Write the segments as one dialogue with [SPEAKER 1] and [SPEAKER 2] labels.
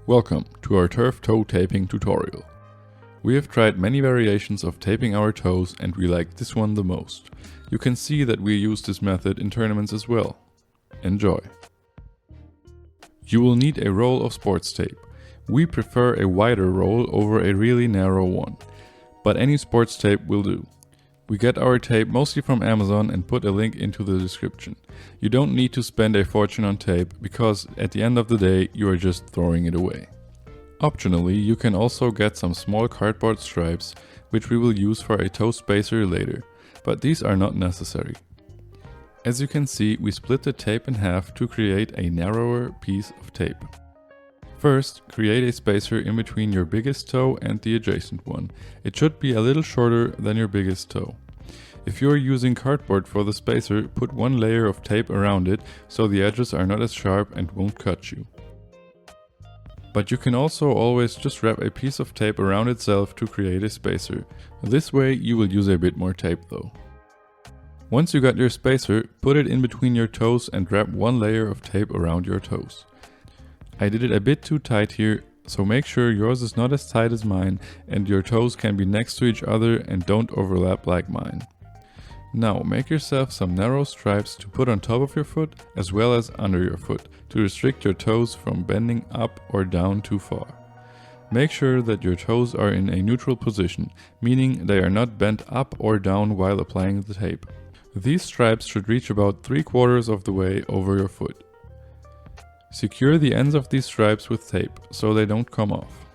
[SPEAKER 1] Welcome to our turf toe taping tutorial. We have tried many variations of taping our toes and we like this one the most. You can see that we use this method in tournaments as well. Enjoy! You will need a roll of sports tape. We prefer a wider roll over a really narrow one, but any sports tape will do. We get our tape mostly from Amazon and put a link into the description. You don't need to spend a fortune on tape because at the end of the day you are just throwing it away. Optionally, you can also get some small cardboard stripes which we will use for a toe spacer later, but these are not necessary. As you can see, we split the tape in half to create a narrower piece of tape. First, create a spacer in between your biggest toe and the adjacent one. It should be a little shorter than your biggest toe. If you are using cardboard for the spacer, put one layer of tape around it so the edges are not as sharp and won't cut you. But you can also always just wrap a piece of tape around itself to create a spacer. This way you will use a bit more tape though. Once you got your spacer, put it in between your toes and wrap one layer of tape around your toes. I did it a bit too tight here, so make sure yours is not as tight as mine and your toes can be next to each other and don't overlap like mine. Now make yourself some narrow stripes to put on top of your foot as well as under your foot to restrict your toes from bending up or down too far. Make sure that your toes are in a neutral position, meaning they are not bent up or down while applying the tape. These stripes should reach about 3/4 of the way over your foot. Secure the ends of these stripes with tape so they don't come off.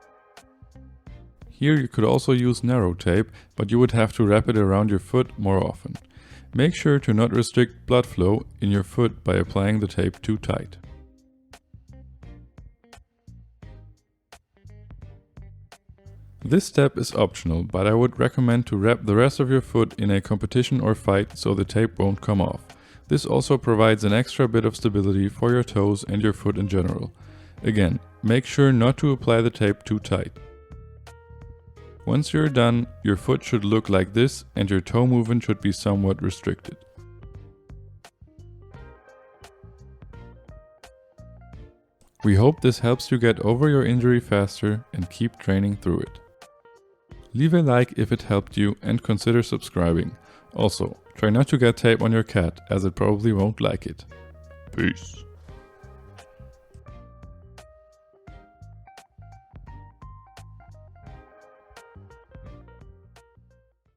[SPEAKER 1] Here you could also use narrow tape, but you would have to wrap it around your foot more often. Make sure to not restrict blood flow in your foot by applying the tape too tight. This step is optional, but I would recommend to wrap the rest of your foot in a competition or fight so the tape won't come off. This also provides an extra bit of stability for your toes and your foot in general. Again, make sure not to apply the tape too tight. Once you're done, your foot should look like this and your toe movement should be somewhat restricted. We hope this helps you get over your injury faster and keep training through it. Leave a like if it helped you and consider subscribing. Also, try not to get tape on your cat as it probably won't like it. Peace.